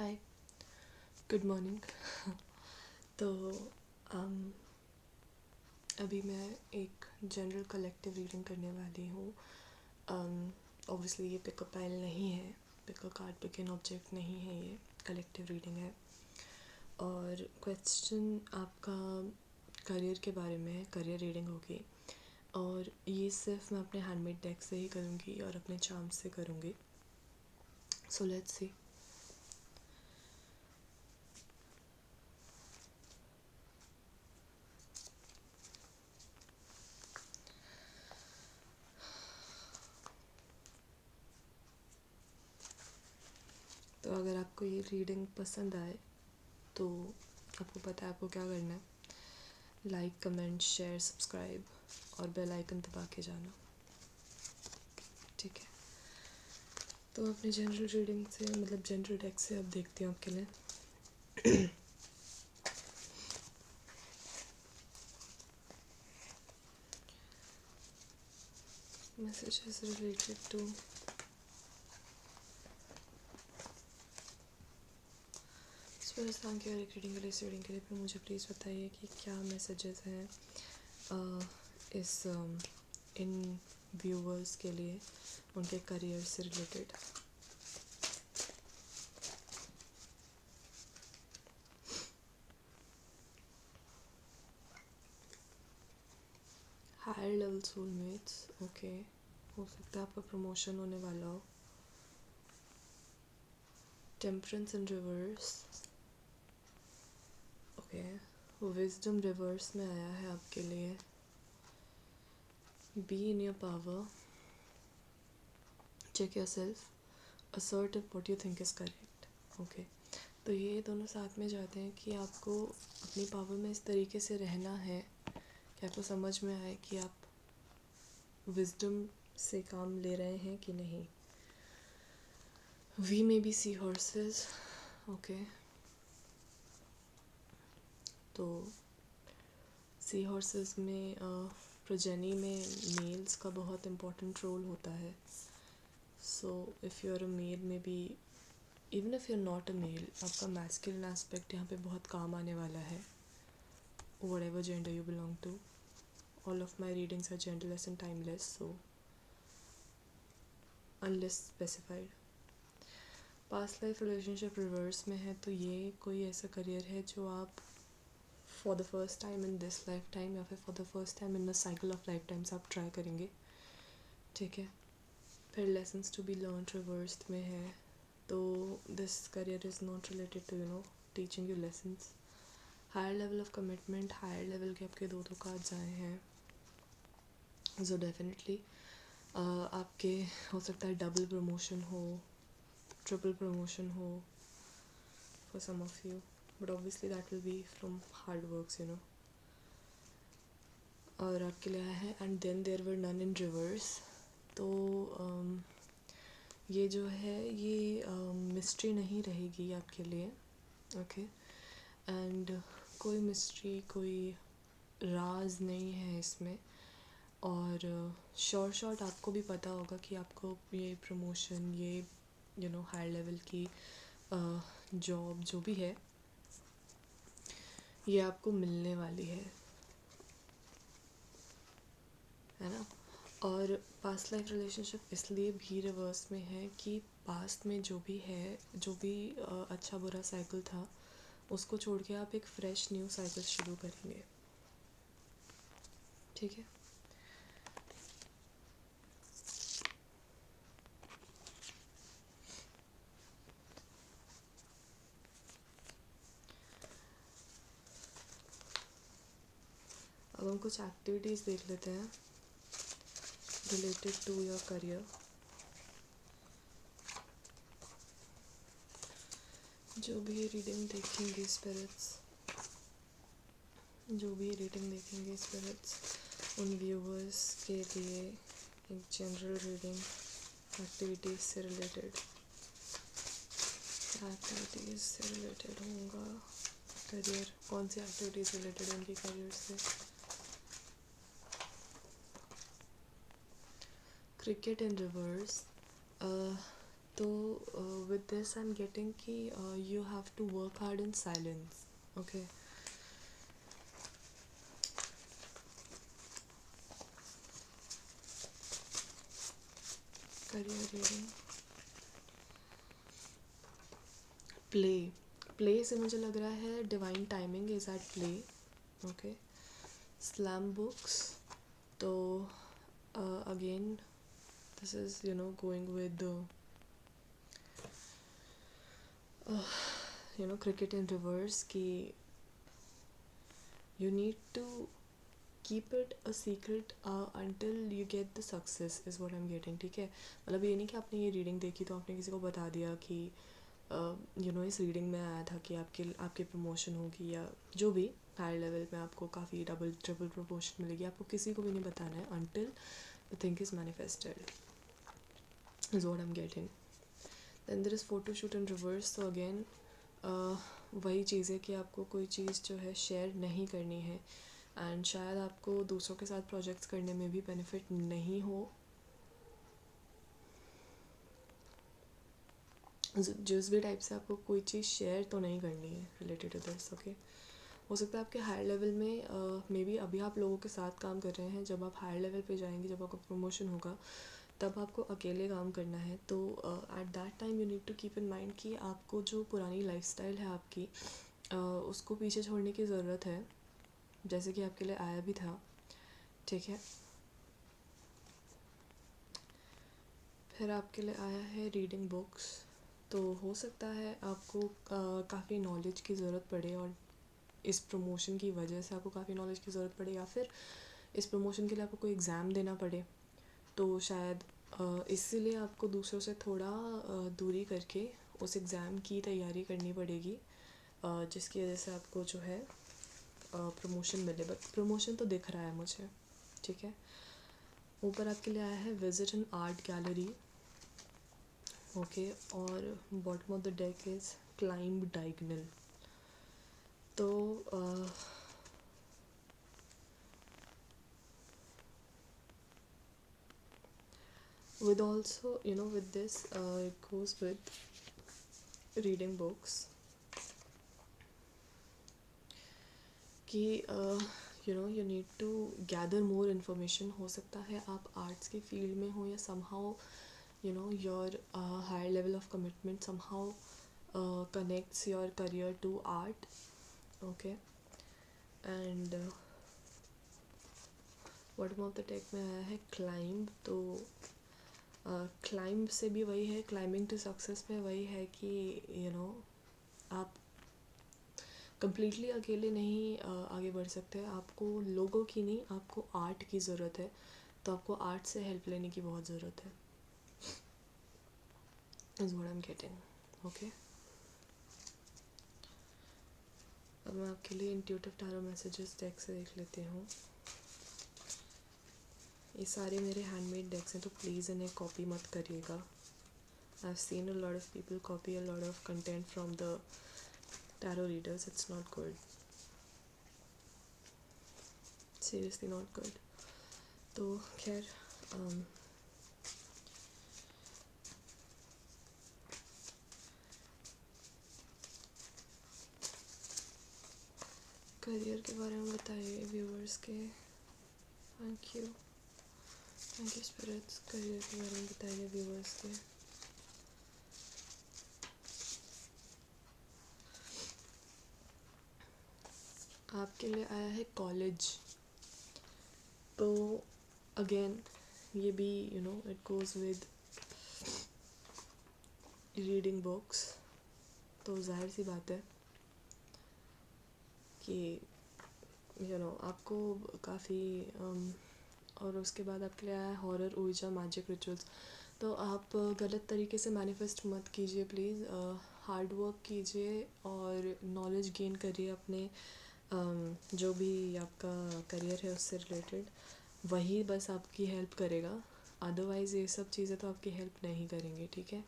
हाय, good morning. तो अभी मैं एक जनरल कलेक्टिव रीडिंग करने वाली हूँ। ऑब्वियसली ये पिकअप फाइल नहीं है, पिकअप कार्ड पिक ऑब्जेक्ट नहीं है, ये कलेक्टिव रीडिंग है। और क्वेश्चन आपका करियर के बारे में है, करियर रीडिंग होगी। और ये सिर्फ मैं अपने हैंडमेड डेक से ही करूँगी और अपने चार्म से करूँगी। So let's see. तो अगर आपको ये रीडिंग पसंद आए तो आपको पता है आपको क्या करना है। लाइक, कमेंट, शेयर, सब्सक्राइब और बेल आइकन दबा के जाना, ठीक है। तो अपने जनरल रीडिंग से मतलब जनरल डेक से अब देखती हूँ आपके लिए। Messages related to thank you reading के लिए, इस रीडिंग के लिए। फिर मुझे प्लीज़ बताइए कि क्या मैसेजेस हैं इस इन व्यूवर्स के लिए उनके करियर से related. Higher level soulmates, okay. हो सकता है आपका प्रमोशन होने वाला हो। Temperance in reverse, okay. Wisdom reverse में आया है आपके लिए। Be in your power, check yourself, assert what you think is correct, okay. तो ये दोनों साथ में जाते हैं कि आपको अपनी पावर में इस तरीके से रहना है कि आपको समझ में आए कि आप विजडम से काम ले रहे हैं कि नहीं। We may be sea horses, okay. तो सी हॉर्सेस में प्रोजेनी में मेल्स का बहुत इम्पोर्टेंट रोल होता है। So if you are a male, maybe even if you are not a male, आपका मैस्कुलिन एस्पेक्ट यहाँ पे बहुत काम आने वाला है। Whatever gender you belong to, all of my readings are genderless and timeless, so unless specified. Past life relationship reverse में है, तो ये कोई ऐसा करियर है जो आप for the first time in this lifetime या फिर for the first time in the cycle of lifetimes आप ट्राई करेंगे, ठीक है। फिर lessons to be learn reversed में है, तो this career is not related to teaching you lessons. Higher level of commitment, higher level के आपके दो कार्ड्स आए हैं। सो डेफिनेटली आपके हो सकता है डबल प्रमोशन हो, ट्रिपल प्रमोशन हो for some of you, but obviously that will be from hard works, और आपके लिए आया है and then there were none in reverse. तो ये जो है ये मिस्ट्री नहीं रहेगी आपके लिए, ओके। एंड कोई मिस्ट्री, कोई राज नहीं है इसमें। और शॉर्ट आपको भी पता होगा कि आपको ये प्रमोशन, ये हायर लेवल की जॉब जो भी है ये आपको मिलने वाली है ना। और पास्ट लाइफ रिलेशनशिप इसलिए भी रिवर्स में है कि पास्ट में जो भी है, जो भी अच्छा बुरा साइकिल था, उसको छोड़ के आप एक फ्रेश न्यू साइकिल शुरू करेंगे, ठीक है। अब हम कुछ एक्टिविटीज़ देख लेते हैं रिलेटेड टू योर करियर। जो भी रीडिंग देखेंगे स्पिरिट्स, जो भी रीडिंग देखेंगे स्पिरिट्स, उन व्यूवर्स के लिए एक जनरल रीडिंग एक्टिविटीज़ से रिलेटेड होगा। करियर, कौन सी एक्टिविटीज़ रिलेटेड है उनकी करियर से। क्रिकेट इन रिवर्स, तो with this I am getting कि you have to work hard in silence. Okay. Career reading. Play से मुझे लग रहा है divine timing is at play. Okay. Slam books. तो again this is going with cricket in reverse कि you need to keep it a secret until you get the success is what I'm getting. ठीक है. मतलब ये नहीं कि आपने ये रीडिंग देखी तो आपने किसी को बता दिया कि इस रीडिंग में आया था कि आपकी प्रमोशन होगी या जो भी हायर लेवल में आपको काफ़ी डबल ट्रिपल प्रमोशन मिलेगी. आपको किसी को भी नहीं बताना है until the thing is manifested is what I'm getting. Then there is photo shoot in reverse. So again वही चीज़ है कि आपको कोई चीज़ जो है शेयर नहीं करनी है एंड शायद आपको दूसरों के साथ प्रोजेक्ट्स करने में भी बेनिफिट नहीं हो. जिस भी टाइप से आपको कोई चीज़ शेयर तो नहीं करनी है रिलेटेड टू दिस. ओके. हो सकता है आपके हायर लेवल में मे बी अभी आप लोगों के साथ काम कर रहे हैं. जब आप हायर लेवल पे जाएंगे, जब आपका प्रमोशन होगा, तब आपको अकेले काम करना है. तो at that time you need to keep in mind कि आपको जो पुरानी लाइफस्टाइल है आपकी उसको पीछे छोड़ने की ज़रूरत है, जैसे कि आपके लिए आया भी था. ठीक है. फिर आपके लिए आया है रीडिंग बुक्स. तो हो सकता है आपको काफ़ी नॉलेज की ज़रूरत पड़े और इस प्रमोशन की वजह से आपको काफ़ी नॉलेज की ज़रूरत पड़े, या फिर इस प्रमोशन के लिए आपको कोई एग्ज़ाम देना पड़े. तो शायद इसीलिए आपको दूसरों से थोड़ा दूरी करके उस एग्ज़ाम की तैयारी करनी पड़ेगी, जिसकी वजह से आपको जो है प्रमोशन मिले. बट प्रमोशन तो दिख रहा है मुझे. ठीक है. ऊपर आपके लिए आया है visit an art gallery. Okay. और bottom of the deck is climb diagonal. तो with also with this it goes with reading books कि you need to gather more information. हो सकता है आप आर्ट्स के फील्ड में हो या somehow your higher level of commitment somehow connects your career to art. Okay. and bottom of the deck में आया है climb. तो क्लाइंब से भी वही है, क्लाइंबिंग टू सक्सेस में वही है कि आप कम्प्लीटली अकेले नहीं आगे बढ़ सकते. आपको लोगों की नहीं, आपको आर्ट की ज़रूरत है. तो आपको आर्ट से हेल्प लेने की बहुत ज़रूरत है. Is what I am getting. Okay. अब मैं आपके लिए इंट्यूटिव टैरो मैसेजेस डेक से देख लेती हूँ. ये सारे मेरे हैंडमेड डेक्स हैं, तो प्लीज़ इन्हें कॉपी मत करिएगा. I have seen a lot of people copy a lot of content from the tarot readers. It's not good. Seriously not good. तो खैर करियर के बारे में बताइए व्यूअर्स के. Thank you spirits. करियर के बारे में बताइए व्यूअर्स के. आपके लिए आया है कॉलेज. तो अगेन ये भी it goes with reading books. तो जाहिर सी बात है कि आपको काफ़ी और उसके बाद आपके लिए आया है हॉरर, ऊर्जा, मैजिक, रिचुअल्स. तो आप गलत तरीके से मैनिफेस्ट मत कीजिए प्लीज़. हार्ड वर्क कीजिए और नॉलेज गेन करिए अपने जो भी आपका करियर है उससे रिलेटेड. वही बस आपकी हेल्प करेगा. अदरवाइज़ ये सब चीज़ें तो आपकी हेल्प नहीं करेंगे. ठीक है.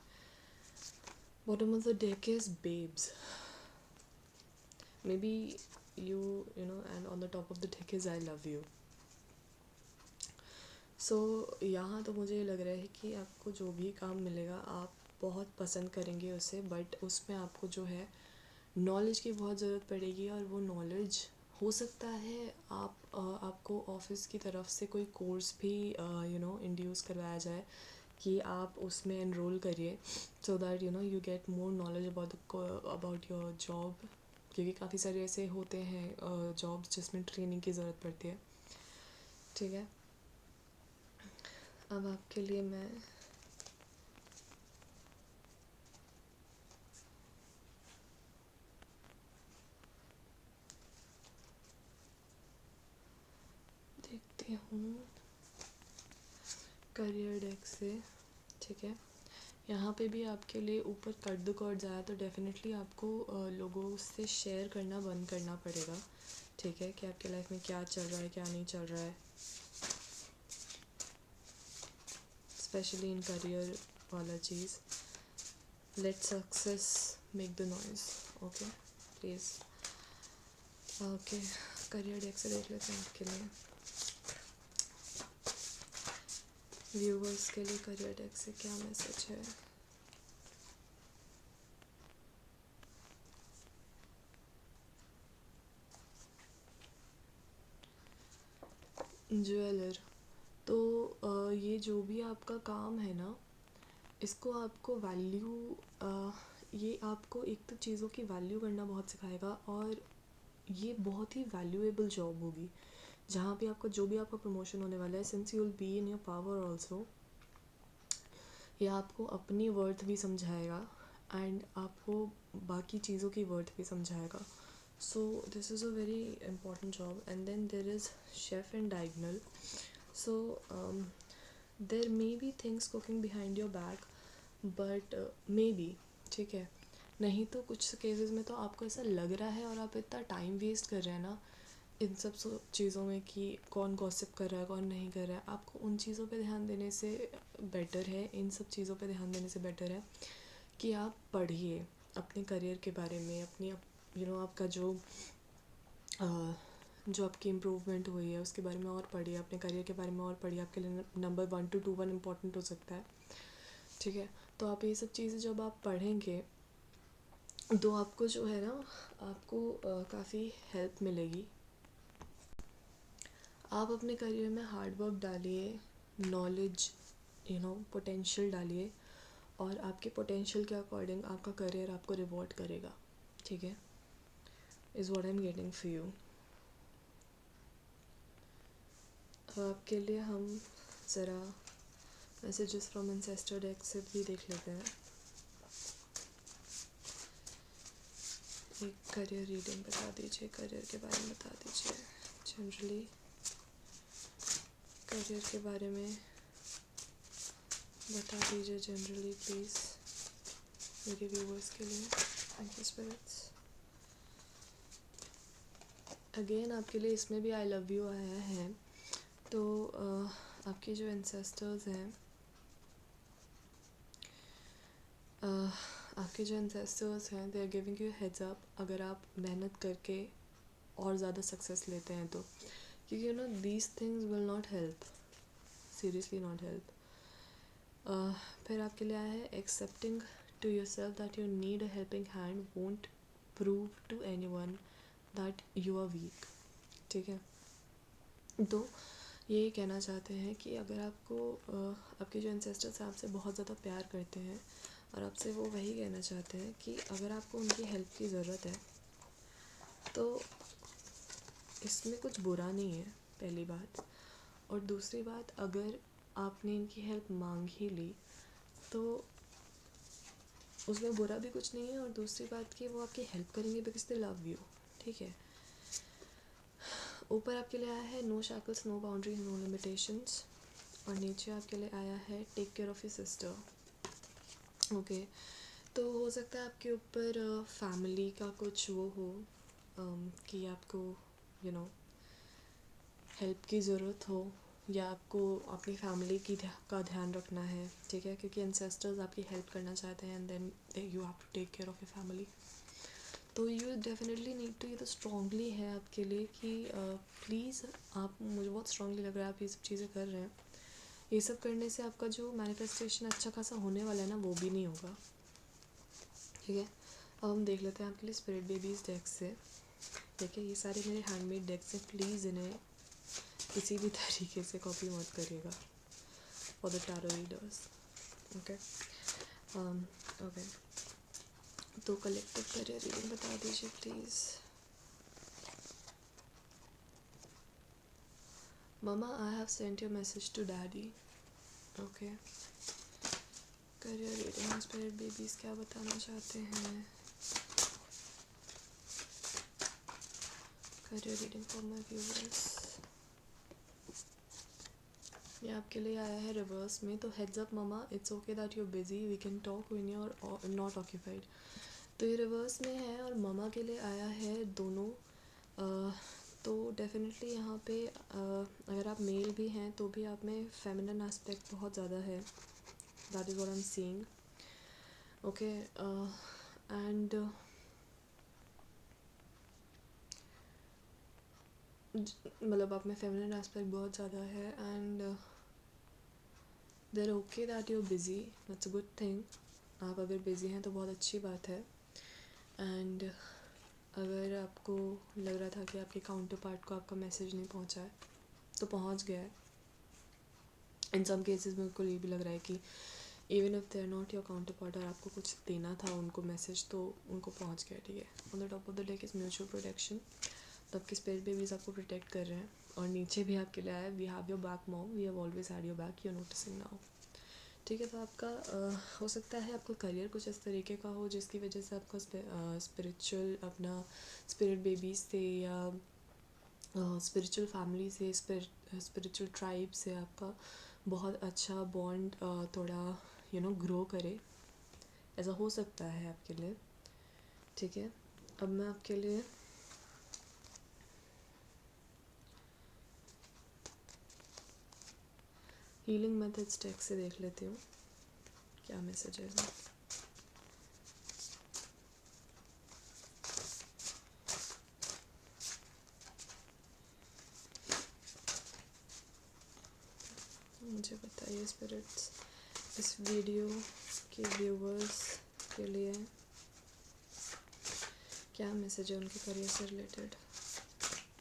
Bottom of the deck is babes. Maybe you and on the top of the deck is I love you. सो यहाँ तो मुझे लग रहा है कि आपको जो भी काम मिलेगा आप बहुत पसंद करेंगे उसे, बट उसमें आपको जो है नॉलेज की बहुत ज़रूरत पड़ेगी। और वो नॉलेज हो सकता है आपको ऑफिस की तरफ से कोई कोर्स भी इंड्यूस करवाया जाए कि आप उसमें एनरोल करिए, so that you get more knowledge about your job, क्योंकि काफ़ी सारे ऐसे होते हैं जॉब्स जिसमें ट्रेनिंग की ज़रूरत पड़ती है। ठीक है, अब आपके लिए मैं देखती हूँ करियर डेक से। ठीक है, यहाँ पे भी आपके लिए ऊपर कट द कॉर्ड्स आया, तो डेफिनेटली आपको लोगों से शेयर करना बंद करना पड़ेगा। ठीक है, कि आपके लाइफ में क्या चल रहा है, क्या नहीं चल रहा है, स्पेशली इन करियर वाला चीज़। Let success make the noise. Okay please. Okay, career deck से देख लेते हैं आपके लिए, व्यूवर्स के लिए करियर डेक से क्या मैसेज है। ज्वेलर, तो ये जो भी आपका काम है ना, इसको आपको वैल्यू ये आपको एक तो चीज़ों की वैल्यू करना बहुत सिखाएगा, और ये बहुत ही वैल्यूएबल जॉब होगी जहाँ पे आपका जो भी आपका प्रमोशन होने वाला है, since you will be in your power also, ये आपको अपनी वर्थ भी समझाएगा एंड आपको बाकी चीज़ों की वर्थ भी समझाएगा। So this is a very important job. And then there is chef and diagonal. So there may be things cooking behind your back, but may be, ठीक है, नहीं तो कुछ केसेस में तो आपको ऐसा लग रहा है और आप इतना टाइम वेस्ट कर रहे हैं ना इन सब चीज़ों में कि कौन गॉसिप कर रहा है कौन नहीं कर रहा है। आपको उन चीज़ों पे ध्यान देने से बेटर है, इन सब चीज़ों पे ध्यान देने से बेटर है कि आप पढ़िए अपने करियर के बारे में, अपनी आपका जो आपकी इम्प्रूवमेंट हुई है उसके बारे में और पढ़िए, अपने करियर के बारे में और पढ़िए। आपके लिए नंबर 1 to 2 1 इम्पॉर्टेंट हो सकता है। ठीक है, तो आप ये सब चीज़ें जब आप पढ़ेंगे तो आपको जो है ना, आपको काफ़ी हेल्प मिलेगी। आप अपने करियर में हार्ड वर्क डालिए, नॉलेज पोटेंशियल डालिए, और आपके पोटेंशियल के अकॉर्डिंग आपका करियर आपको रिवॉर्ड करेगा। ठीक है, is what I am getting for you. आपके लिए हम ज़रा मैसेजेस फ्रॉम एंसेस्टर डेक से भी देख लेते हैं। एक करियर रीडिंग बता दीजिए, करियर के बारे में बता दीजिए, जनरली करियर के बारे में बता दीजिए जनरली प्लीज़, मेरे व्यूवर्स के लिए। Thank you spirits. अगेन आपके लिए इसमें भी आई लव यू आया है, तो आपके जो एंसेस्टर्स हैं, आपके जो एंसेस्टर्स हैं, they are giving you heads up अगर आप मेहनत करके और ज़्यादा सक्सेस लेते हैं तो, क्योंकि these things will not help, seriously not help. फिर आपके लिए आया है accepting to yourself that you need a helping hand won't prove to anyone that you are weak. ठीक है, तो ये कहना चाहते हैं कि अगर आपको आपके जो एंसेस्टर्स हैं आपसे बहुत ज़्यादा प्यार करते हैं, और आपसे वो वही कहना चाहते हैं कि अगर आपको उनकी हेल्प की ज़रूरत है तो इसमें कुछ बुरा नहीं है, पहली बात। और दूसरी बात, अगर आपने इनकी हेल्प मांग ही ली तो उसमें बुरा भी कुछ नहीं है, और दूसरी बात कि वो आपकी हेल्प करेंगे बिकॉज दे लव यू। ठीक है, ऊपर आपके लिए आया है no shackles, no boundaries, no limitations, और नीचे आपके लिए आया है take care of your sister. Okay, तो हो सकता है आपके ऊपर फैमिली का कुछ वो हो कि आपको हेल्प की ज़रूरत हो, या आपको अपनी फैमिली का ध्यान रखना है। ठीक है, क्योंकि एंसेस्टर्स आपकी हेल्प करना चाहते हैं and then you have to take care of your family. तो यू डेफिनेटली नीड टू, ये तो स्ट्रॉन्गली है आपके लिए कि प्लीज़, आप, मुझे बहुत स्ट्रॉन्गली लग रहा है आप ये सब चीज़ें कर रहे हैं, ये सब करने से आपका जो मैनिफेस्टेशन अच्छा खासा होने वाला है ना, वो भी नहीं होगा। ठीक है, अब हम देख लेते हैं आपके लिए स्पिरिट बेबीज़ डेक से। देखिए, ये सारे मेरे हैंडमेड डेक्स हैं, प्लीज़ इन्हें किसी भी तरीके से कॉपी मत करिएगा for the tarot readers. Okay okay, तो कलेक्टिव करियर रीडिंग बता दीजिए please. Mama, I have sent your message to daddy. Okay, career reading, spirit babies क्या बताना चाहते हैं? Career reading for my viewers. ये आपके लिए आया है रिवर्स में, तो heads up mama, it's okay that you busy, we can talk when you are not occupied. तो ये रिवर्स में है और ममा के लिए आया है दोनों। तो डेफिनेटली यहाँ पे अगर आप मेल भी हैं तो भी आप में फेमिनिन एस्पेक्ट बहुत ज़्यादा है, that is what I am seeing. Okay, and मतलब आप में फेमिनिन एस्पेक्ट बहुत ज़्यादा है, and there okay that you busy, that's a good thing. आप अगर बिज़ी हैं तो बहुत अच्छी बात है। एंड अगर आपको लग रहा था कि आपके काउंटर पार्ट को आपका मैसेज नहीं पहुंचा है, तो पहुंच गया है। इन सम केसेस में बिल्कुल ये भी लग रहा है कि even if they are not your counterpart और आपको कुछ देना था उनको मैसेज, तो उनको पहुंच गया। ठीक है, on the top of the deck is mutual protection. तो आपके स्पिरिट बेबीज आपको प्रोटेक्ट कर रहे हैं। और नीचे भी आपके लिए आया, we have your back mom, we have always had your back, you are noticing now. ठीक है, तो आपका हो सकता है आपका करियर कुछ इस तरीके का हो जिसकी वजह से आपका स्पिरिचुअल अपना स्पिरिट बेबीज से या स्पिरिचुअल फैमिली से, स्पिरिचुअल ट्राइब से आपका बहुत अच्छा बॉन्ड थोड़ा ग्रो करे, ऐसा हो सकता है आपके लिए। ठीक है, अब मैं आपके लिए हीलिंग मेथड्स टेक से देख लेती हूँ क्या मैसेज है इसमें। मुझे बताइए स्पिरिट्स, इस वीडियो के व्यूवर्स के लिए क्या मैसेज है उनके करियर से related.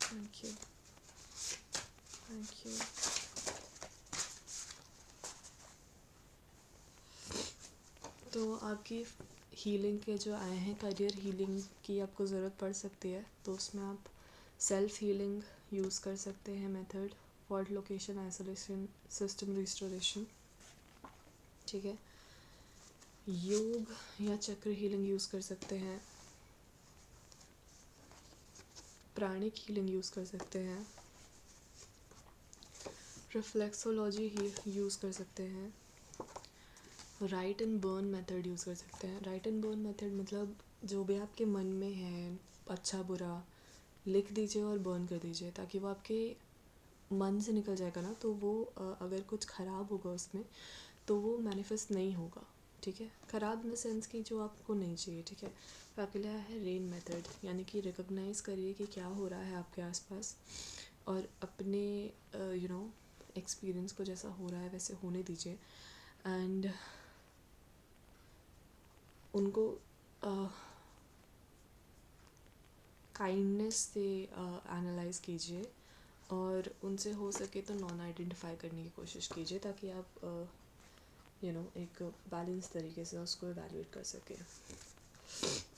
Thank you, thank you. तो आपकी हीलिंग के जो आए हैं, करियर हीलिंग की आपको ज़रूरत पड़ सकती है, तो उसमें आप सेल्फ हीलिंग यूज़ कर सकते हैं method, fault location isolation, system restoration. ठीक है, योग या चक्र हीलिंग यूज़ कर सकते हैं, प्राणिक हीलिंग यूज़ कर सकते हैं, रिफ्लेक्सोलॉजी यूज़ कर सकते हैं, right and burn method use कर सकते हैं। राइट एंड बर्न मेथड मतलब जो भी आपके मन में है, अच्छा बुरा लिख दीजिए और बर्न कर दीजिए, ताकि वो आपके मन से निकल जाएगा ना, तो वो अगर कुछ ख़राब होगा उसमें तो वो मैनिफेस्ट नहीं होगा। ठीक है, ख़राब इन द सेंस कि जो आपको नहीं चाहिए। ठीक है, तो आपके लिए है रेन मेथड, यानी कि रिकॉग्नाइज़ करिए कि क्या हो रहा है आपके आसपास और अपने एक्सपीरियंस को जैसा हो रहा है वैसे होने दीजिए, एंड उनको काइंडनेस से एनालाइज कीजिए और उनसे हो सके तो नॉन आइडेंटिफाई करने की कोशिश कीजिए, ताकि आप एक बैलेंस तरीके से उसको एवेलुएट कर सकें।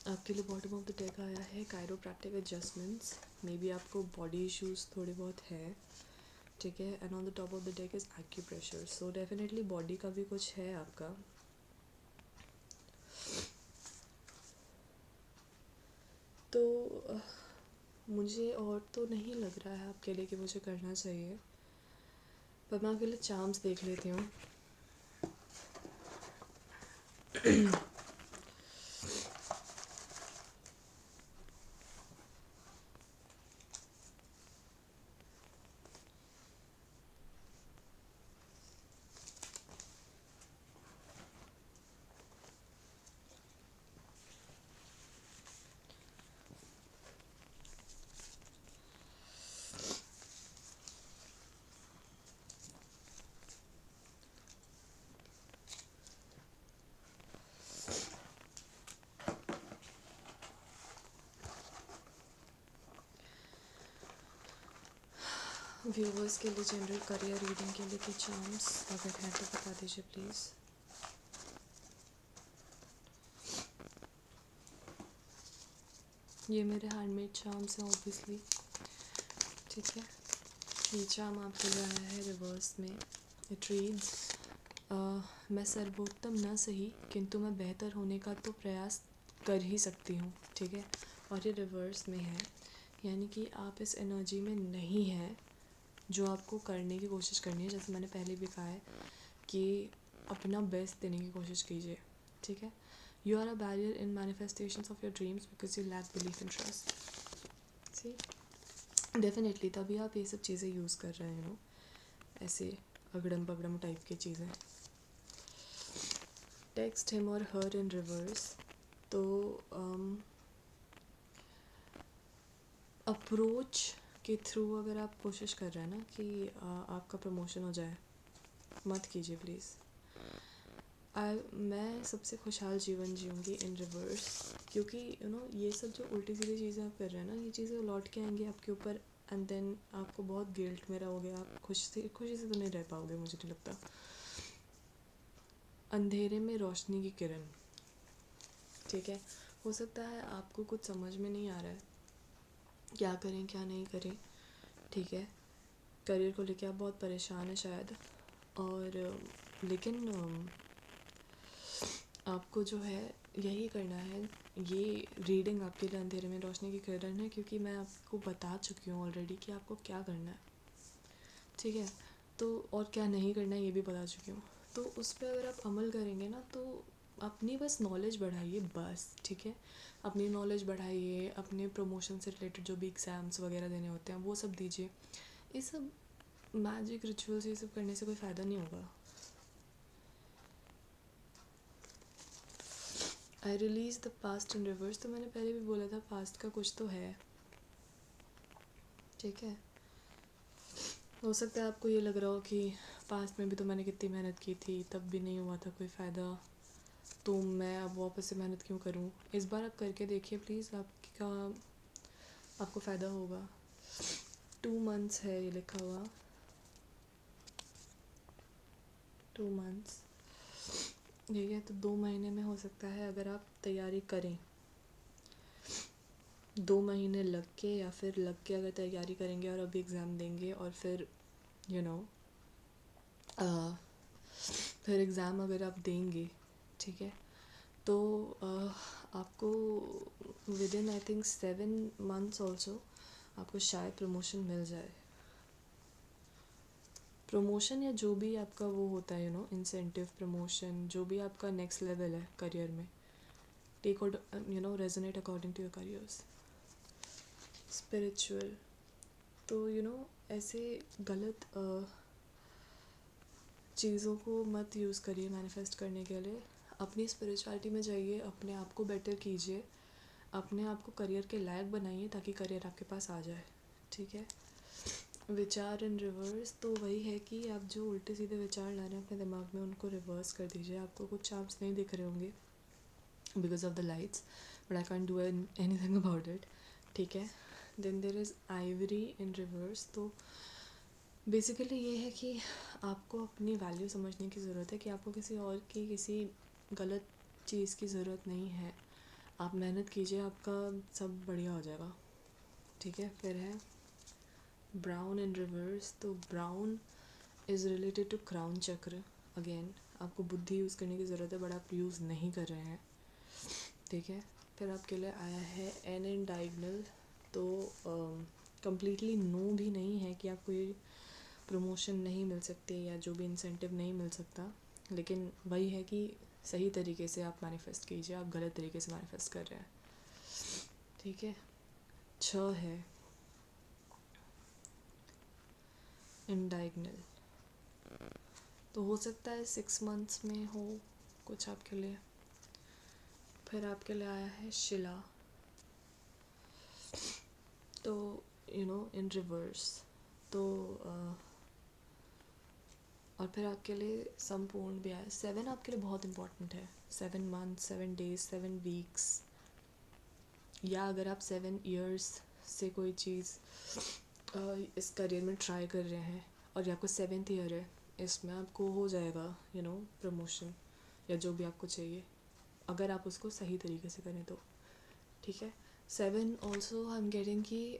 आपके लिए बॉटम ऑफ द डेक आया है कायरोप्रैक्टिक एडजस्टमेंट्स, मे बी आपको बॉडी इश्यूज थोड़े बहुत है। ठीक है, and on the top of the deck is acupressure, so definitely body का भी कुछ है आपका। तो मुझे और तो नहीं लग रहा है आपके लिए कि मुझे करना चाहिए, पर मैं आपके लिए चार्म्स देख लेती हूँ। व्यूवर्स के लिए जनरल करियर रीडिंग के लिए कुछ चार्म्स अगर हैं तो बता दीजिए प्लीज़। ये मेरे हैंडमेड चार्म्स हैं ऑब्वियसली, ठीक है। ये चार्म आपको जो आया है रिवर्स में, इट रीड्स मैं सर्वोत्तम न सही किंतु मैं बेहतर होने का तो प्रयास कर ही सकती हूँ, ठीक है। और ये रिवर्स में है, यानी कि आप इस एनर्जी में नहीं हैं जो आपको करने की कोशिश करनी है। जैसे मैंने पहले भी कहा है कि अपना बेस्ट देने की कोशिश कीजिए, ठीक है। You are a barrier in manifestations of your dreams because you lack belief in trust. See definitely तभी आप ये सब चीज़ें यूज़ कर रहे हो, ऐसे अगड़म बगड़म टाइप की चीज़ें। टेक्स्ट हिम और हर इन रिवर्स, तो अप्रोच के थ्रू अगर आप कोशिश कर रहे हैं ना कि आपका प्रमोशन हो जाए, मत कीजिए प्लीज़। मैं सबसे खुशहाल जीवन जीऊँगी इन रिवर्स, क्योंकि ये सब जो उल्टी सीधी चीज़ें आप कर रहे हैं ना, ये चीज़ें लौट के आएंगी आपके ऊपर एंड देन आपको बहुत गिल्ट में रहोगे, आप खुशी से तो नहीं रह पाओगे, मुझे नहीं लगता। अंधेरे में रोशनी की किरण, ठीक है। हो सकता है आपको कुछ समझ में नहीं आ रहा है क्या करें क्या नहीं करें, ठीक है। करियर को लेके आप बहुत परेशान हैं शायद, और लेकिन आपको जो है यही करना है। ये रीडिंग आपके लिए अंधेरे में रोशनी की किरण है, क्योंकि मैं आपको बता चुकी हूँ ऑलरेडी कि आपको क्या करना है, ठीक है। तो और क्या नहीं करना है ये भी बता चुकी हूँ। तो उस पर अगर आप अमल करेंगे ना, तो अपनी बस नॉलेज बढ़ाइए बस, ठीक है। अपनी नॉलेज बढ़ाइए, अपने प्रमोशन से रिलेटेड जो भी एग्ज़ाम्स वगैरह देने होते हैं वो सब दीजिए। ये सब मैजिक रिचुअल्स ये सब करने से कोई फ़ायदा नहीं होगा। I release the past in reverse, तो मैंने पहले भी बोला था पास्ट का कुछ तो है, ठीक है। हो सकता है आपको ये लग रहा हो कि पास्ट में भी तो मैंने कितनी मेहनत की थी, तब भी नहीं हुआ था कोई फ़ायदा, तो मैं अब वापस से मेहनत क्यों करूं। इस बार आप करके देखिए प्लीज़, आपको फ़ायदा होगा। 2 मंथ्स है ये लिखा हुआ, 2 मंथ्स, ठीक है। तो 2 महीने में हो सकता है अगर आप तैयारी करें, 2 महीने लग के या फिर लग के अगर तैयारी करेंगे और अभी एग्ज़ाम देंगे और फिर यू नो फिर एग्ज़ाम अगर आप देंगे, ठीक है, तो आपको with in I think 7 months also आपको शायद प्रमोशन मिल जाए। प्रमोशन या जो भी आपका वो होता है इंसेंटिव प्रमोशन, जो भी आपका नेक्स्ट लेवल है करियर में, take resonate according to your careers. Spiritual, तो ऐसे गलत चीज़ों को मत यूज़ करिए मैनिफेस्ट करने के लिए। अपनी स्पिरिचुअलिटी में जाइए, अपने आप को बेटर कीजिए, अपने आप को करियर के लायक बनाइए ताकि करियर आपके पास आ जाए, ठीक है। विचार इन रिवर्स, तो वही है कि आप जो उल्टे सीधे विचार ला रहे हैं अपने दिमाग में उनको रिवर्स कर दीजिए। आपको कुछ चार्म्स नहीं दिख रहे होंगे because of the lights, but I can do anything about it, ठीक है। Then there is ivory in reverse, तो बेसिकली ये है कि आपको अपनी वैल्यू समझने की ज़रूरत है कि आपको किसी और की किसी गलत चीज़ की ज़रूरत नहीं है। आप मेहनत कीजिए, आपका सब बढ़िया हो जाएगा, ठीक है। फिर है ब्राउन इन रिवर्स, तो brown is related to crown chakra. Again आपको बुद्धि यूज़ करने की ज़रूरत है बट आप यूज़ नहीं कर रहे हैं, ठीक है। फिर आपके लिए आया है एन इन डायगनल, तो कम्प्लीटली नो भी नहीं है कि आपको ये प्रमोशन नहीं मिल सकते या जो भी इंसेंटिव नहीं मिल सकता, लेकिन वही है कि सही तरीके से आप मैनिफेस्ट कीजिए, आप गलत तरीके से मैनिफेस्ट कर रहे हैं, ठीक है। 6 है इन डायगनल, तो हो सकता है 6 मंथ्स में हो कुछ आपके लिए। फिर आपके लिए आया है शिला, तो इन रिवर्स, तो और फिर आपके लिए संपूर्ण भी आया। 7 आपके लिए बहुत इंपॉर्टेंट है, 7 मंथ्स, 7 डेज, 7 वीक्स, या अगर आप 7 ईयर्स से कोई चीज़ इस करियर में ट्राई कर रहे हैं और ये आपका 7th ईयर है, इसमें आपको हो जाएगा प्रमोशन या जो भी आपको चाहिए, अगर आप उसको सही तरीके से करें तो, ठीक है। 7 ऑल्सो आई एम गेटिंग कि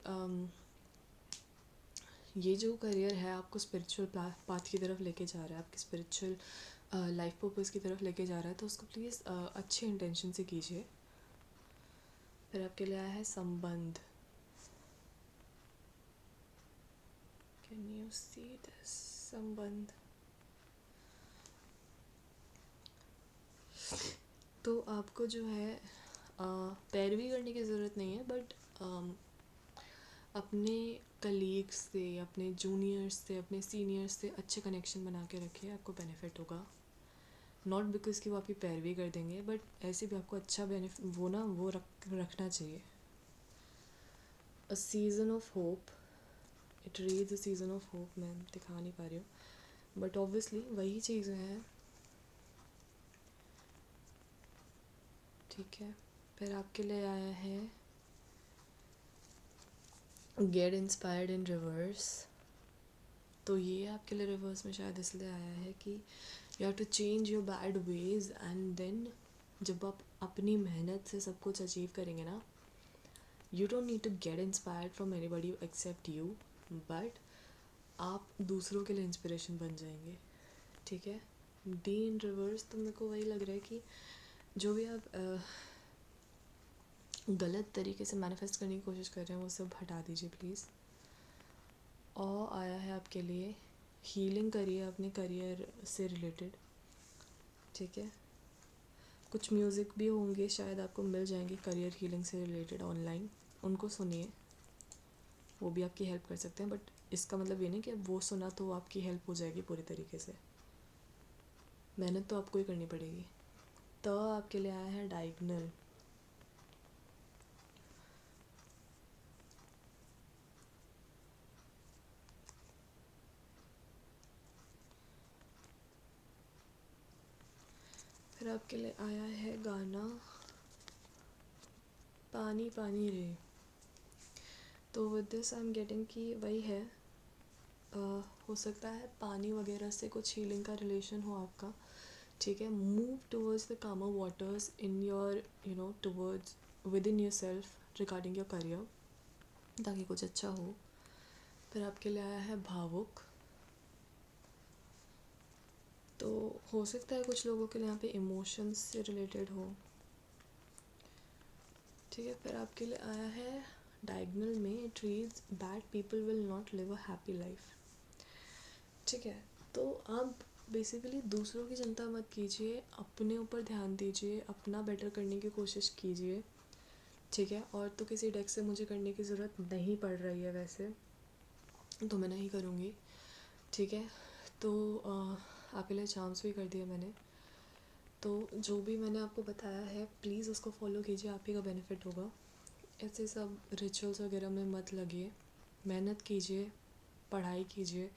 ये जो करियर है आपको स्पिरिचुअल पाथ की तरफ लेके जा रहा है, आपकी स्पिरिचुअल लाइफ पर्पस की तरफ लेके जा रहा है, तो उसको प्लीज़ अच्छे इंटेंशन से कीजिए। फिर आपके लिए आया है संबंध। Can you see this? संबंध। तो आपको जो है पैरवी करने की ज़रूरत नहीं है, बट अपने कलीग्स से, अपने जूनियर्स से, अपने सीनियर्स से अच्छे कनेक्शन बना के रखिए, आपको बेनिफिट होगा। नॉट बिकॉज कि वो आपकी पैरवी कर देंगे, बट ऐसे भी आपको अच्छा बेनिफिट वो रखना चाहिए। A season of hope, it reads a season of hope, मैं दिखा नहीं पा रही हूँ बट ऑब्वियसली वही चीज़ें हैं, ठीक है। फिर आपके लिए आया है गेट इंस्पायर्ड इन रिवर्स। तो ये आपके लिए रिवर्स में शायद इसलिए आया है कि you have to change your bad ways, and then जब आप अपनी मेहनत से सब कुछ अचीव करेंगे ना, you don't need to get inspired from anybody except you, but आप दूसरों के लिए इंस्पिरेशन बन जाएंगे, ठीक है। डी इन रिवर्स, तो मेरे को वही लग रहा है कि जो भी आप गलत तरीके से मैनिफेस्ट करने की कोशिश कर रहे हैं वो सब हटा दीजिए प्लीज़। और आया है आपके लिए हीलिंग करिए अपने करियर से रिलेटेड, ठीक है। कुछ म्यूज़िक भी होंगे शायद आपको मिल जाएंगे करियर हीलिंग से रिलेटेड ऑनलाइन, उनको सुनिए, वो भी आपकी हेल्प कर सकते हैं, बट इसका मतलब ये नहीं कि वो सुना तो आपकी हेल्प हो जाएगी पूरी तरीके से, मेहनत तो आपको ही करनी पड़ेगी। तो आपके लिए आया है डायगनल। फिर आपके लिए आया है गाना पानी पानी रे। तो with this I am getting कि वही है, हो सकता है पानी वगैरह से कुछ हीलिंग का रिलेशन हो आपका, ठीक है। मूव टूवर्ड्स द कामर waters in your towards with in your self regarding your career, ताकि कुछ अच्छा हो। फिर आपके लिए आया है भावुक। तो हो सकता है कुछ लोगों के लिए यहाँ पे इमोशंस से रिलेटेड हो, ठीक है। फिर आपके लिए आया है डायगनल में it reads bad people will not live a happy life, ठीक है। तो आप बेसिकली दूसरों की चिंता मत कीजिए, अपने ऊपर ध्यान दीजिए, अपना बेटर करने की कोशिश कीजिए, ठीक है। और तो किसी डेक से मुझे करने की ज़रूरत नहीं पड़ रही है वैसे, तो मैं नहीं करूँगी, ठीक है। तो आपके लिए चांस भी कर दिया मैंने, तो जो भी मैंने आपको बताया है प्लीज़ उसको फॉलो कीजिए, आप ही का बेनिफिट होगा। ऐसे सब रिचुअल्स वगैरह में मत लगिए, मेहनत कीजिए, पढ़ाई कीजिए,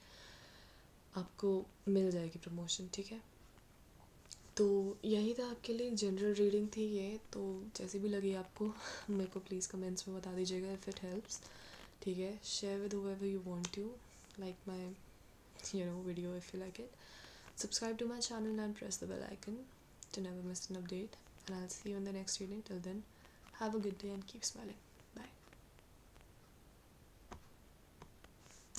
आपको मिल जाएगी प्रमोशन, ठीक है। तो यही था आपके लिए, जनरल रीडिंग थी ये, तो जैसे भी लगी आपको मेरे को प्लीज़ कमेंट्स में बता दीजिएगा इफ़ इट हेल्प्स, ठीक है। Share with whoever you want to, like my video if you like it. Subscribe to my channel and press the bell icon to never miss an update, and I'll see you in the next reading. Till then, have a good day and keep smiling.